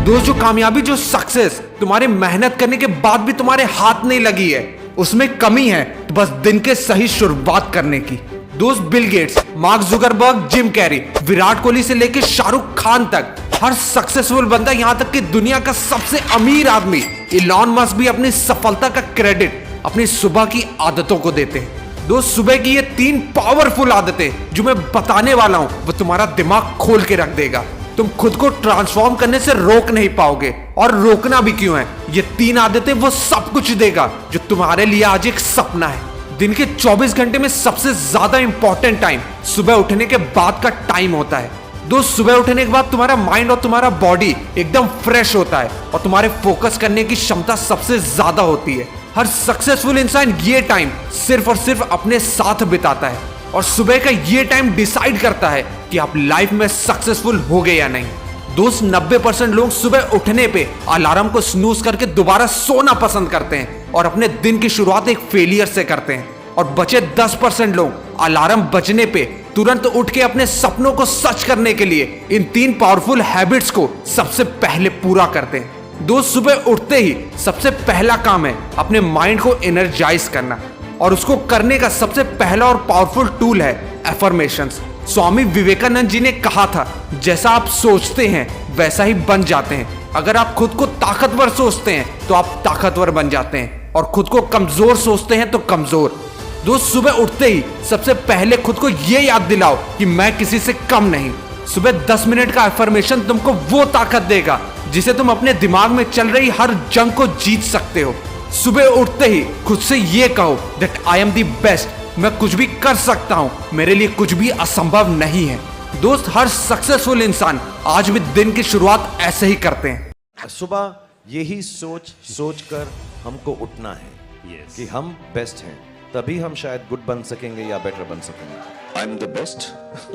दोस्त जो कामयाबी, जो सक्सेस तुम्हारे मेहनत करने के बाद भी तुम्हारे हाथ नहीं लगी है, उसमें कमी है तो बस दिन के सही शुरुआत करने की। दोस्त Bill Gates, mark Zuckerberg, Jim Carrey, Virat Kohli से लेकर शाहरुख खान तक हर सक्सेसफुल बंदा, यहां तक कि दुनिया का सबसे अमीर आदमी इलॉन मस्क भी अपनी सफलता का क्रेडिट अपनी सुबह की आदतों को देते हैं। दोस्त सुबह की ये 3 पावरफुल आदतें जो मैं बताने वाला हूं वो तुम्हारा दिमाग खोल के रख देगा। तुम खुद को ट्रांसफॉर्म करने से रोक नहीं पाओगे, और रोकना भी क्यों है। ये 3 आदतें वो सब कुछ देगा जो तुम्हारे लिए आज एक सपना है। दिन के 24 घंटे में सबसे ज्यादा इंपॉर्टेंट टाइम सुबह उठने के बाद का टाइम होता है। दोस्त सुबह उठने के बाद तुम्हारा माइंड और तुम्हारा बॉडी एकदम फ्रेश होता है और तुम्हारे फोकस करने की क्षमता सबसे ज्यादा होती है। हर सक्सेसफुल इंसान ये टाइम सिर्फ और सिर्फ अपने साथ बिताता है, और सुबह का ये टाइम डिसाइड करता है कि आप लाइफ में सक्सेसफुल हो गए या नहीं। दोस्त 90% लोग सुबह उठने पे अलार्म को स्नूज करके दोबारा सोना पसंद करते हैं और अपने दिन की शुरुआत एक फेलियर से करते हैं, और बचे 10% लोग अलार्म बजने पे तुरंत उठ के अपने सपनों को सच करने के लिए इन 3 पावरफुल हैबिट्स को सबसे पहले पूरा करते हैं। दोस्त सुबह उठते ही सबसे पहला काम है अपने माइंड को एनर्जाइज करना, और उसको करने का सबसे पहला और पावरफुल टूल है एफर्मेशंस। स्वामी विवेकानंद जी ने कहा था, जैसा आप सोचते हैं वैसा ही बन जाते हैं। अगर आप खुद को ताकतवर सोचते हैं तो आप ताकतवर बन जाते हैं, और खुद को कमजोर सोचते हैं तो कमजोर। दोस्त सुबह उठते ही सबसे पहले खुद को यह याद दिलाओ कि मैं किसी से कम नहीं। सुबह 10 मिनट का एफर्मेशन तुमको वो ताकत देगा जिसे तुम अपने दिमाग में चल रही हर जंग को जीत सकते हो। सुबह उठते ही खुद से ये कहो that I am the best, मैं कुछ भी कर सकता हूं, मेरे लिए कुछ भी असंभव नहीं है। दोस्त हर सक्सेसफुल इंसान आज भी दिन की शुरुआत ऐसे ही करते हैं। सुबह यही सोच कर हमको उठना है कि हम बेस्ट हैं, तभी हम शायद गुड बन सकेंगे या बेटर बन सकेंगे। I'm the best,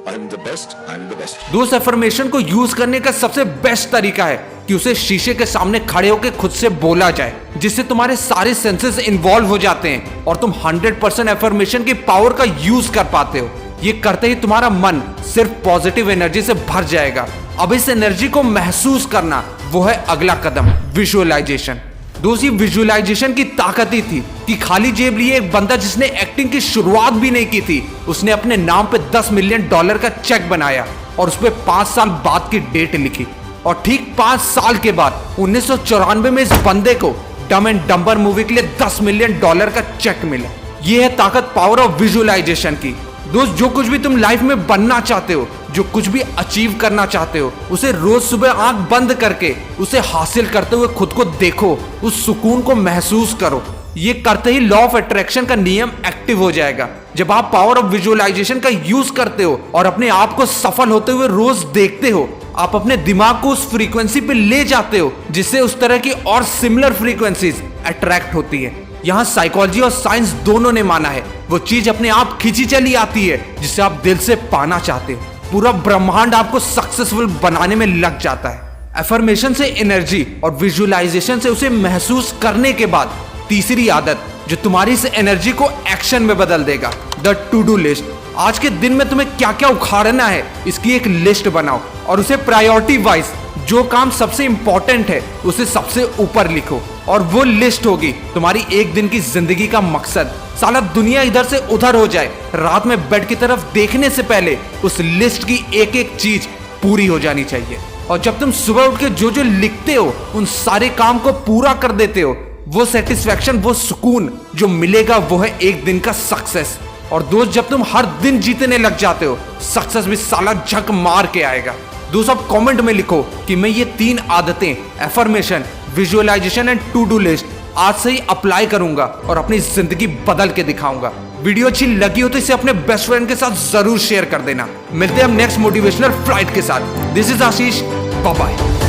I'm the best, I'm the best। दोस्त एफर्मेशन को यूज करने का सबसे बेस्ट तरीका है कि उसे शीशे के सामने खड़े होकर खुद से बोला जाए, जिससे तुम्हारे सारे सेंसेस इन्वॉल्व हो जाते हैं और तुम 100% एफर्मेशन की पावर का यूज कर पाते हो। ये करते ही तुम्हारा मन सिर्फ पॉजिटिव एनर्जी से भर जाएगा। अब इस एनर्जी को महसूस करना वो है अगला कदम, विजुअलाइजेशन। दोस्त ये विजुअलाइजेशन की ताकत ही थी कि खाली जेब लिए एक बंदा जिसने एक्टिंग की शुरुआत भी नहीं की थी, उसने अपने नाम पे $10 मिलियन का चेक बनाया और उस पे 5 साल बाद की डेट लिखी, और ठीक 5 साल के बाद 1994 में इस बंदे को डम एंड डम्बर मूवी के लिए $10 मिलियन का चेक मिला। ये है ताकत, पावर ऑफ विजुअलाइजेशन की। दोस्त जो कुछ भी तुम लाइफ में बनना चाहते हो, जो कुछ भी अचीव करना चाहते हो, उसे रोज सुबह आंख बंद करके उसे हासिल करते हुए खुद को देखो, उस सुकून को महसूस करो। ये करते ही लॉ ऑफ अट्रैक्शन का नियम एक्टिव हो जाएगा। जब आप पावर ऑफ विजुअलाइजेशन का यूज करते हो और अपने आप को सफल होते हुए रोज देखते हो, आप अपने दिमाग को उस फ्रीक्वेंसी पे ले जाते हो जिससे उस तरह की और सिमिलर फ्रीक्वेंसीज अट्रैक्ट होती है। यहाँ साइकोलॉजी और साइंस दोनों ने माना है वो चीज अपने आप खींची चली आती है जिसे आप दिल से पाना चाहते हो। पूरा ब्रह्मांड आपको सक्सेसफुल बनाने में लग जाता है। एफर्मेशन से एनर्जी और विजुअलाइजेशन से उसे महसूस करने के बाद तीसरी आदत जो तुम्हारी इस एनर्जी को एक्शन में बदल देगा, द टू डू लिस्ट। आज के दिन में तुम्हें क्या क्या उखाड़ना है इसकी एक लिस्ट बनाओ और उसे प्रायोरिटी वाइज जो काम सबसे इंपॉर्टेंट है उसे सबसे ऊपर लिखो, और वो लिस्ट होगी तुम्हारी एक दिन की जिंदगी का मकसद। साला दुनिया इधर से उधर हो जाए, रात में बेड की तरफ देखने से पहले उस लिस्ट की एक एक चीज पूरी हो जानी चाहिए। और जब तुम सुबह उठ के जो जो लिखते हो उन सारे काम को पूरा कर देते हो, वो सेटिस्फैक्शन, वो सुकून जो मिलेगा वो है एक दिन का सक्सेस। और दोस्त जब तुम हर दिन जीतने लग जाते हो, सक्सेस भी साला झक मार के आएगा। दोस्त अब कमेंट में लिखो कि मैं ये 3 आदतें, affirmation, visualization and to do list आज से ही अप्लाई करूंगा और अपनी जिंदगी बदल के दिखाऊंगा। वीडियो अच्छी लगी हो तो इसे अपने बेस्ट फ्रेंड के साथ जरूर शेयर कर देना। मिलते हैं हम नेक्स्ट मोटिवेशनल फ्लाइट के साथ। This is Ashish, bye bye.